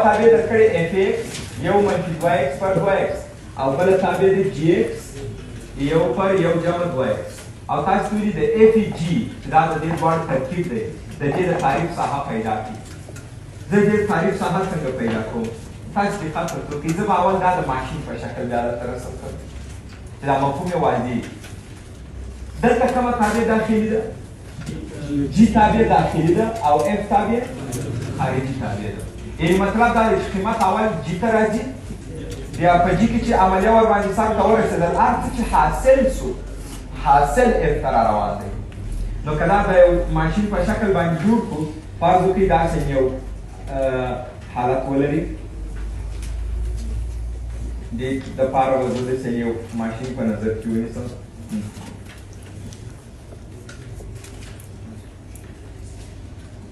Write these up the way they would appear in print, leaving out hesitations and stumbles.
تابع درکړې اف ایکس یو منفي 2x پر 2x او بله تابع د جی ایکس یو پر یو جمع 2x او تاسو ویلي د اف جی دا د دې دواړو ترکیب دی د دې د تعریف ساحه پیدا کړي. زه دې تعریف ساحه څنګه پیدا کوم؟ تاسو دقت وکړئ. زه به اول دا د ماشین په شکل بیا درته رسم کړم چې دا مفهوم یې واضح وي. دلته کومه تابع داخلي ده؟ جی تابع داخلي ده او اف تابع خارجي تابع ده. یعنې مطلب دا دی چې قیمت اول جی ته راځي، بیا په جی کې چې عملیه ورباندې سر ته ورسېدل هر څه چې حاصل سو حاصل اف ته را روان دی. نو که دا به یو ماشین په شکل باندې جوړ کړو، فرض وکړئ داسې یو حالت ولري. دې دپاره به زه داسې یو ماشین په نظر کې ونیسم.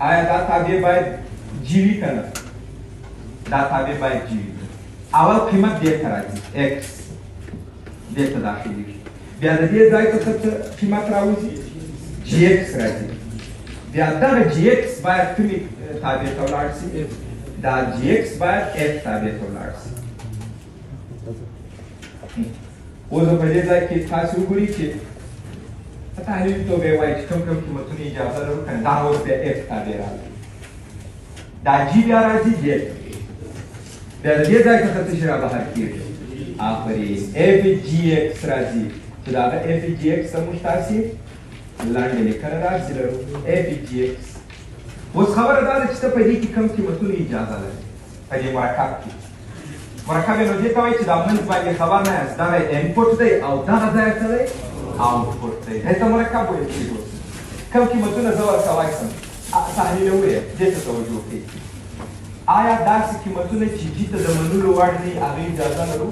آیا دا تابع باید جی وي که نه؟ دا تابع باید جی وي. اول قیمت دې ته راځي ایکس دې ته داخلېږي، بیا د دې ځای ته څه قیمت راوځي؟ جی ایکس راځي. بیا دغه جی ایکس باید کومې تابع ته ولاړ شي؟ دا جی ایکس باید اف تابع ته ولاړ شي. اوس په دې ځای کې تاسو وګورئ چې په تحلیلي توګه یې وایي چې کوم کوم قیمتونه اجازه لرو که نه، دا اوس بیا اف تابع راغلی. دا جی بیا راځي جی ایکس، بیا د دې ځای څخه څه شی را بهر کېږي؟ آفرین اف جی ایکس راځي چې د هغه اف جی ایکس ته موږ تاسې لاندې لیکنه داسې لرو اف جی ایکس. اوس خبره دا ده چې ته په دې کې کوم قیمتونه اجازه لري په دې مرکب کې. مرکب یې نو دې ته وایي چې دا منځ باندې خبر نه یاست، دغه انپوټ دی او دغه ځای څه دی؟ آوټپوټ دی. دې ته مرکب ویل کېږي. کوم قیمتونه زه ورته وایسم تحلیلوو یې، دې ته توجه وکړئ. آیا داسې قیمتونه چې جي ته د منلو وړ دي هغې اجازه لرو؟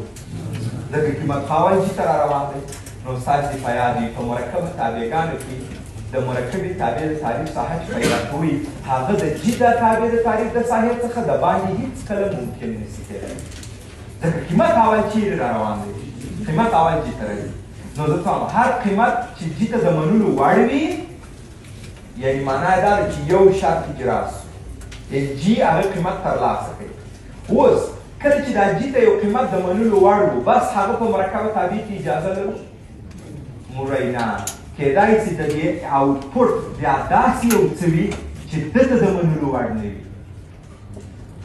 ځکه قیمت خاوند جي ته را روان دی. نو ستاسې دې په یاد وي په مرکبو تابعګانو کې د مرکبې تابع د تعریف ساحه چې پیدا کوي هغه د جي د تابع د تعریف د ساحې څخه د باندې هېڅکله ممکن نشي کېدلی، ځکه قیمت اول چیرې را روان دی؟ قیمت اول جي ته راځي. نو زه څه وایم؟ هر قیمت چې جي ته د منلو وړ وي، یعنې معنا یې دا ده چې یو شرط اجرا سو، یعنې جي هغه قیمت ترلاسه کوي. اوس کله چې دا جي ته یو قیمت د منلو وړ و، بس هغه په مرکبه تابع کې اجازه لرو؟ موږی نه. کېدای شي د دې آوټپوټ بیا داسې یو څه وي چې ده ته د منلو وړ نه وي.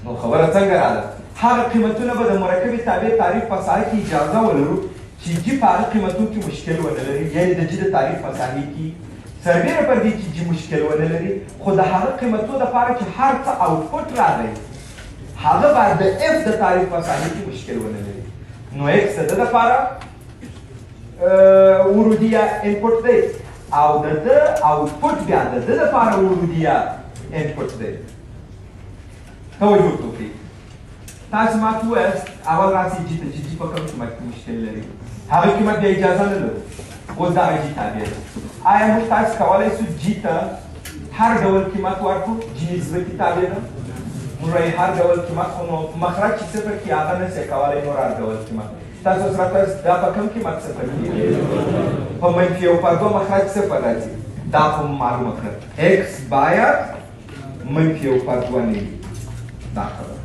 نو خبره څنګه راغله؟ هغه قیمتونه به د مرکبې تابع تعریف په ساحه کې اجازه ولرو چې جي په هغه قیمتونو کې مشکل ونه لري، یعنې د جي د تعریف په ساحې کې سربیره پر دې چې جي مشکل ونه لري، خو د هغه قیمتونو دپاره چې هر څه آوټپوټ راغی هغه باید د اف د تعریف په ساحې کې مشکل ونه لري. نو اکس د ده دپاره ورودیه انپوټ دی او د ده آوټپوټ بیا د ده دپاره ورودیه انپوټ دی. توجه وکړئ. تاسو ما ته ووایاست اول راسئ جي ته چې جي په کوم قیمت کې مشکل لري، هغه قیمت بیا اجازه نه لرو. اوس دغه جي تابع ده. آیا موږ تاسو کولی شو جي ته هر ډول قیمت ورکړو؟ جي نسبتي تابع ده. موږ وایي هر ډول قیمت، خو نو مخرج چې صفر کړي هغه نه شئ کولی نور هر ډول قیمت. تاسو اوس راته دا په کوم قیمت صفر کېږي؟ په منفي یو پر دوه مخرج صفر راځي. دا خو معلومه کړه اکس باید منفي یو پر دوه نه وي. دا خبره.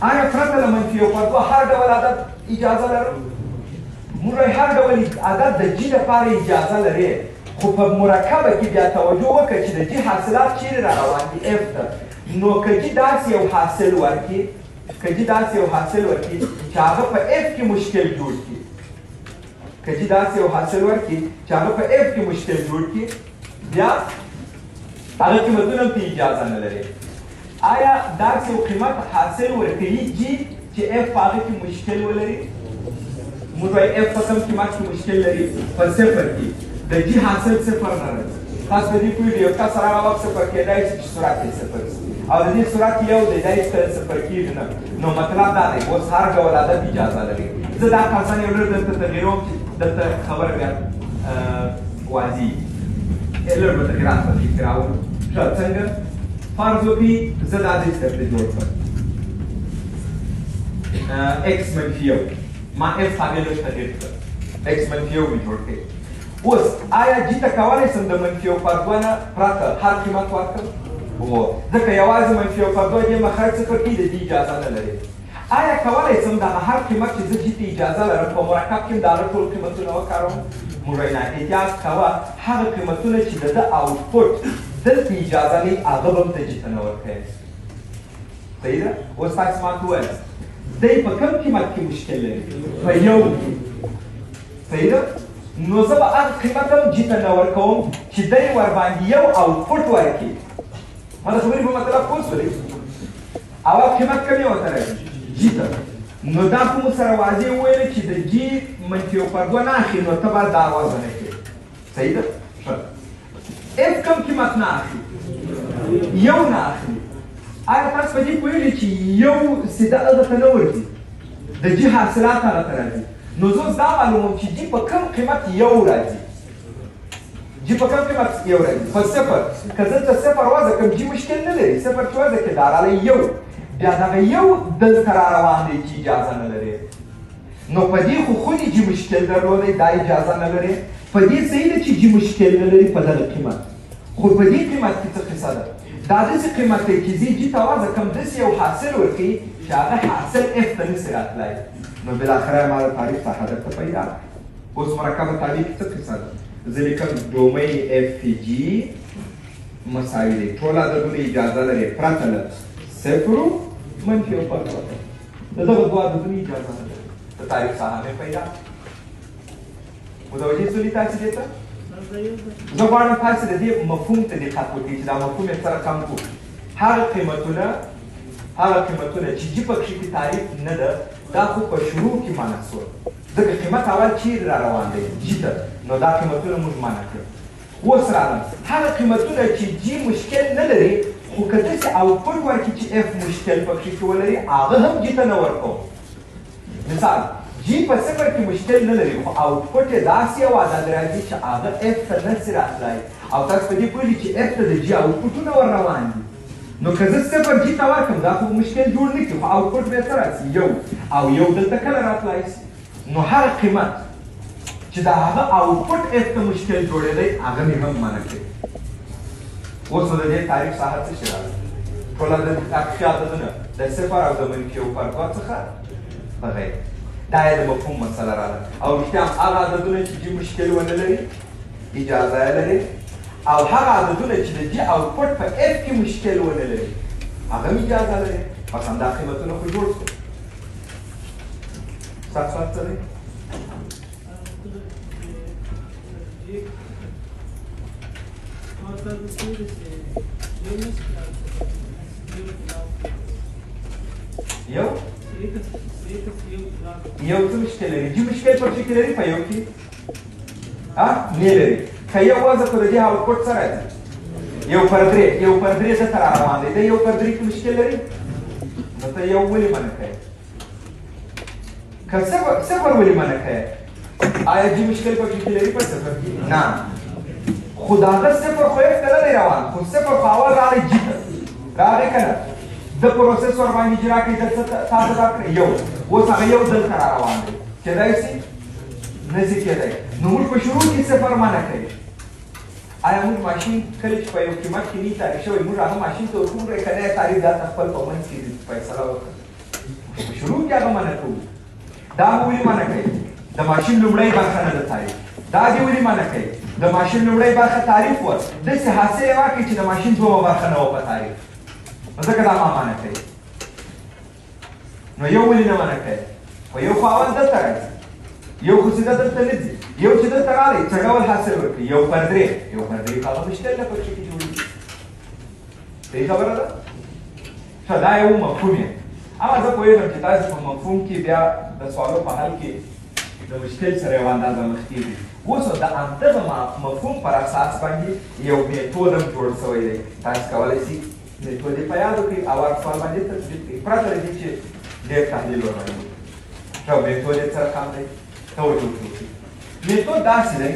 آیا پرته له منفي یو پر دوه هر ډول عدد اجازه لرو؟ موږ وایي هر ډول عدد د جي لپاره اجازه لري، خو په مرکبه کې بیا توجه وکړه چې د جي حاصلات چیرې را روان دي؟ اف ته. نو که جي داسې یو حاصل ورکړي چې هغه په اف کې مشکل جوړ کړي، بیا هغه قیمتونه هم پرې اجازه نه لري. آیا داسې یو قیمت حاصل ورکوي جي چې اف په هغه کې مشکل ولري؟ موږ وایي اف په کوم قیمت کې مشکل لري؟ په صفر کې. د جي حاصل صفر نه راځي. تاسو په دې پوهېږئ یو کس هغه وخت صفر کېدای شي چې سرعت یې صفر شي، او د دې سرعت یو دی، دا هېڅکله صفر کېږي نه. نو مطلب دا دی اوس هر ډول عدد اجازه لري. زه دا خاصان یو لږ درته تغییروم چې دلته خبره بیا واضح لږ به تغییرات پکې راوړم. ښه څنګه؟ فرض وکړئ زه دا داسې درته جوړ کړم اکس منفي یو، ما اف تابع لږ تغییر کړ، اکس منفي یو مې جوړ کړی. اوس آیا جي ته کولی شم د منفي یو پر دوه نه پرته هر قیمت ورکړم؟ ځکه یوازې منفي یو پر دوه دې مخرج صفر کړي د دې اجازه نه لري. آیا کولی شم دغه هر قیمت چې زه دې ته اجازه لرم په مرکب کې د هغه ټول قیمتونه وکاروم؟ موږ وایو نه، احتیاط کوه، هغه قیمتونه چې د ده آوټپوټ دلته اجازه لري هغه به هم ته جې ته نه ورکوې. صحیح ده؟ اوس تاسو ما ته وویل دی په کوم قیمت کې مشکل لري؟ په یو کې. صحیح ده؟ نو زه به هغه قیمت هم جې ته نه ورکوم چې دی ورباندې یو آوټپوټ ورکړي. ما د خبرې په مطلب پوه شولې؟ اول قیمت کوم یې ورته راځي؟ جی ته. نو دا خو مو سره واضح وویل چې د جی منفي یو پر دوه نه اخلي نو ته باید دا وزنه کړې. صحیح ده؟ ښه. اف کوم قیمت نه اخلي؟ یو نه اخلي. آیا تاسو په دې پوهېږئ چې یو سیده هغه ته نه ورځي؟ د جی حاصلات هغه ته راځي. نو زه اوس دا معلوموم چې جی په کوم قیمت یو راځي. جی په کوم قیمت یو راځي؟ په صفر. که زه ته صفر وضع کړم جی مشکل نه لري. صفر چې وضع کړې دا راغلی یو. بیا دغه یو دلته را روان دی چې اجازه نه لري. نو په دې خو خودي جی مشکل درلودی دا اجازه نه لري. په دې صحیح ده چې جی مشکل نه لري په دغه قیمت. خو په دې قیمت کې څه قصه ده؟ دا داسې قیمت دی چې زه جي ته وضع کړم داسې یو حاصل ورکوي چې هغه حاصل اف ته نسي راتلی. نو بالاخره ما د تعریف ساحه درته پیدا کړه. اوس مرکبه تعریف څه قصه ده؟ زه لیکم ډومۍ اف جي مساوي دی. ټول عددونه اجازه لري پرته له صفرو منفي یو پر دوه. د دغه دوه عددونه اجازه نه لري. د تعریف ساحه مې پیدا کړه. متوجه شولي تاسې دې ته؟ زه غواړم تاسې د دې مفهوم ته دقت وکړئ چې دا مفهوم یې سره کم کړو. هغه قیمتونه چې جي پکښې کې تعریف نه ده دا خو په شروع کې منع شول. ځکه قیمت اول چیرې را روان دی؟ جي ته. نو دا قیمتونه موږ منع کړل. اوس راغلم هغه قیمتونه چې جي مشکل نه لري خو که داسې آوټپوټ ورکړي چې اف مشکل پکښې کې ولري هغه هم جي ته نه ورکوم. مثال جی په صفر کې مشکل نه لري خو آوټپوټ یې داسې یو عدد راځي چې هغه اف ته نسي راتلی او تاسو په دې پوهېږئ چې اف ته د جي آوټپوټونه ور روان دي. نو که زه صفر جي ته ورکړم دا خو مشکل جوړ نه کړي خو آوټپوټ بیا څه راسي؟ یو. او یو دلته کله راتلی شي؟ نو هر قیمت چې د هغه آوټپوټ اف ته مشکل جوړېدی هغه مې هم منع کړي. اوس نو د دې تعریف ساحه څه شی راغلی؟ ټول حقیقي عددونه د صفر او د منفي یو پر دوه څخه بغیر. دا یې د مفهوم مسله راغله. او رښتیا هم هغه عددونه چې جي مشکل ونه لري اجازه یې لري او هغه عددونه چې د جي آوټپوټ په اف کې مشکل ونه لري هغه هم اجازه لري. پس همدا قیمتونه خو جوړ شول. ستاسو سوال څه دی؟ یو څه مشکل لري؟ جي مشکل پکښې کې لري په یو کې؟ نه لري. که یو وضع کړو د دې آوټپوټ څه راځي؟ یو پر درې. یو پر درې دلته را روان دی. دی یو پر درې کې مشکل لري نو ته یو ولې منع کوې؟ که صفر ولې منع کوې؟ آیا جي مشکل پکښې کې لري په صفر کې؟ نه. خو د هغه صفر خو اف ته نه دی روان خو صفر خو اول راغی جي ته راغی که نه؟ د پروسس ورباندې اجرا کوي دلته تاسو راکړئ یو. اوس هغه یو دلته را روان دی. کېدای شي؟ نشي کېدی. نو موږ په شروع کې صفر منع کوي. آیا موږ ماشین کله چې په یو قیمت کې نه تعریف شوی موږ هغه ماشین ته ورکوو که نه تعریف دا خپل په منځ کې فیصله وکړه؟ په شروع کې هغه منع کوو. دا مو ولې منع کوي؟ د ماشین لومړۍ برخه نه ده تعریف. دا دې ولې منع کوي؟ د ماشین لومړۍ برخه تعریف وه داسې حاصل یې واکړي چې د ماشین دومه برخه نه وه په تعریف. نو ځکه دا ما منع کوي. نو یو ولې نه منع کوي؟ خو یو خو اول دلته راځي. یو خو سیده دلته نه ځي. یو چې دلته راغلی څه ډول حاصل ورکړي؟ یو پر درې. یو پر درې خو هغه مشکل نه پکښې کې جوړېږي. صحیح خبره ده؟ ښه دا یو مفهوم یې. اما زه پوهېږم چې تاسې په مفهوم کې بیا د سوالو په حل کې د مشکل سره یوه اندازه مخ کېږي. اوس د همدغه مفهوم پر اساس باندې یو میتود هم جوړ شوی دی. تاسو کولی شئ میتود یې په یاد وکړئ او هر سوال باندې تطبیق کړئ پرته له دې چې ډېر تحلیل ورباندې وکړئ. ښه میتود یې سره کم دی. توجه وکړئ. میتود داسې دی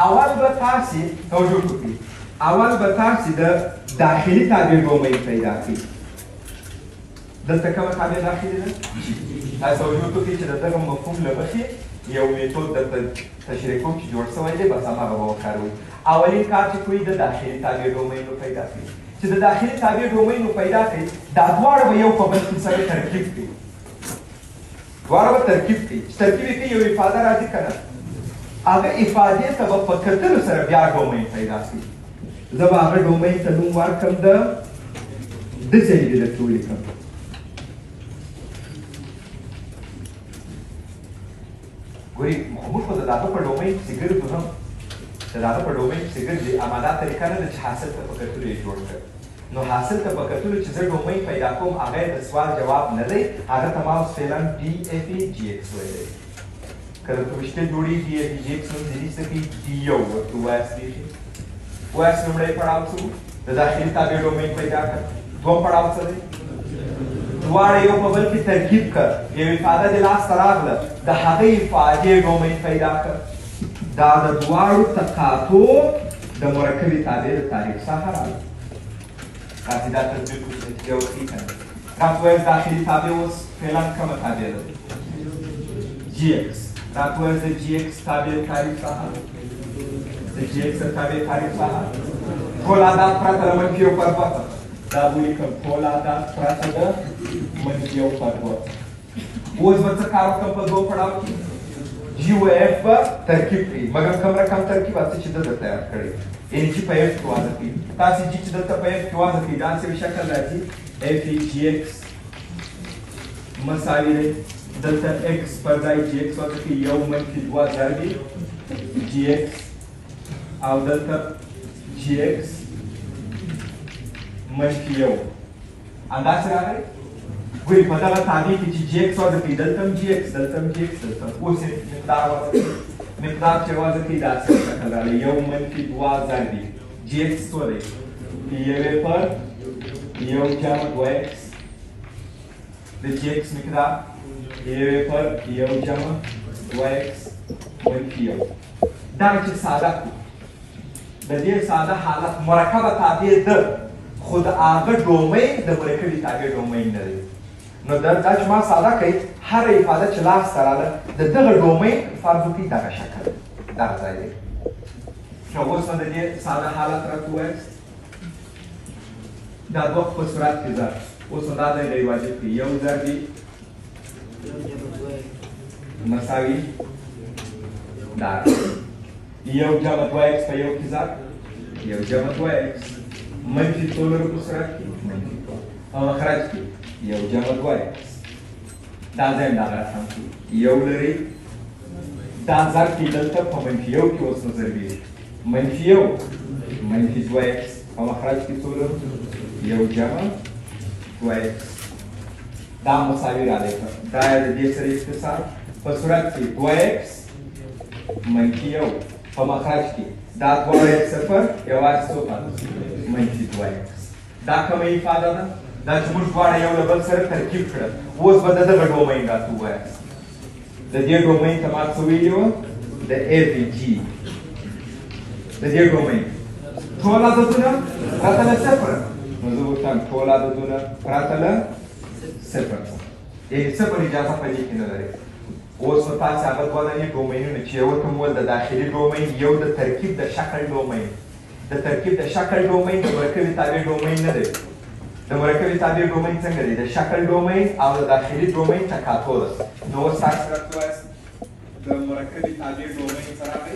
اول به تاسې توجه وکړئ اول به تاسې د داخلي تابع ډومۍ پیدا کړئ. دلته کومه تابع داخلي ده؟ تاسو توجه وکړئ چې د دغه مفهوم له مخې یو میتود درته تشریح کوم چې جوړ شوی دی بس هماغه به وکاروئ. اولین کار چې کوئ د داخلي تابع ډومین رو پیدا کړئ. چې د داخلي تابع ډومین رو پیدا کړئ دا دواړه به یو په بل کې سره ترکیب کوي. دواړه به ترکیب کوي. چې ترکیب یې کوي یو افاده راځي که نه هغه افادې ته به په کتلو سره بیا ډومین پیدا کړي. زه به هغه ډومین ته نوم ورکړم د داسې یې درته ولیکم. ګورئ موږ خو د هغه په ډومین پسې ګرځو نه د هغه په ډومین پسې ګرځي اما دا طریقه نه ده چې حاصل ته په کتلو یې جوړ کړ. نو حاصل ته په کتلو چې زه ډومین پیدا کوم هغه د سوال جواب نه دی هغه ته ما اوس فعلا ډي اف ای جي ایکس ویلی. که درته مشکل جوړېږي ډي اف ای جي ایکس نوم ځینې څه کوي ډي یو ورته ووایاست کېږي. وایاست لومړی پړاو څه و د داخلي تابع ډومین پیدا کړ. دوم پړاو څه دی دواړه یو په بل کې ترکیب کړ. یو افاده د لاسته راغله د هغې افادې ډومین پیدا کړ. دا د دواړو تقاطع د مرکبې تابع د تعریف ساحه راغله. راځئ دا تطبیق وکړو نتیجه وښیي که نه. راته وویل داخلي تابع اوس فعلا کومه تابع ده جي ایکس. راته وویل د جي ایکس تابع د تعریف ساحه د جي ایکس د تابع تعریف ساحه ټول عدد پرته له منفي یو پر دوه دا ولیکم ټول عدد پرته د منفي یو پر دوه. اوس به څه کار وکړم په دوه پړاو کې جي و اف به ترکیب کړي مګر کوم رقم ترکیب هڅه چې ده درته یاد کړی یعنې چې په اف کې واضح کړي. تاسې جي چې دلته په اف کې واضح کړي داسې یو شکل راځي اف ای جي ایکس مساوي دی دلته ایکس پر ځای جي ایکس واضح کړي یو منفي دوه ضربې جي ایکس او دلته جي ایکس منفي یو انداسې راغلی. ګورئ په دغه تابع کې چې جي ایکس وضع کوي دلته هم جي ایکس دلته هم جي ایکس دلته اوس یې مقدار وضع کوي. مقدار چې وضع کوي داسې شکل راغلی یو منفي دوه ضربې جي ایکس څو دی یوې پر یو جمع دوه ایکس د جي ایکس مقدار یوې پر یو جمع دوه ایکس منفي یو. دغه چې ساده کړو د دې ساده حالت مرکبه تابع ده خو د هغه ډومین د مرکبې تابع ډومین نه دی. نو دا چې ما ساده کوي هره افاده چې لاسته راغله د دغه ډومین فرض وکړي دغه شکل دغه ځای دی. نو اوس نو د دې ساده حالت راته ووایاست دا دوه په صورت کې ضرب اوس نو دا ځای دی واجب کړي یو ضربې مساوي دا یو جمع دوه ایکس په یو کې ضرب یو جمع دوه ایکس منفي څو لرو په صورت کې منفي په مخرج کې یو جمع دوه ایکس دا ځای هم دغه رقم کې یو لرئ دا ضرب کې دلته په منفي یو کې اوس نو ضربېږي منفي یو منفي دوه ایکس په مخرج کې څو لرو یو جمع دوه ایکس دا مساوي راغلی دا د دې سره اختصار په صورت کې دوه ایکس منفي یو په مخرج کې دا دواړه ایکس صفر یوازې څو پاتې منفي دوه ایکس. دا کومه افاده ده دا چې موږ دواړه یو له بل سره ترکیب کړل. اوس به د دغه ډومین راته ووایاست د دې ډومین ته ما څه ویلي وه د اف جي د دې ډومین ټول عددونه پرته له صفر نو زه ورته ټول عددونه پرته له صفر یعنې صفر اجازه په دې کې نه لري. اوس نو تاسې هغه دوه دانې ډومینونه چې یو ورته مو ویل د داخلي ډومین یو د ترکیب د شکل ډومین د ترکیب د شکل ډومین د مرکبې تابع ډومین نه دی. د مرکبې تابع ډومین څنګه دی د شکل ډومین او د داخلي ډومین تقاطع ده. نو اوس تاسې راته ووایاست د مرکبې تابع ډومین څه راغی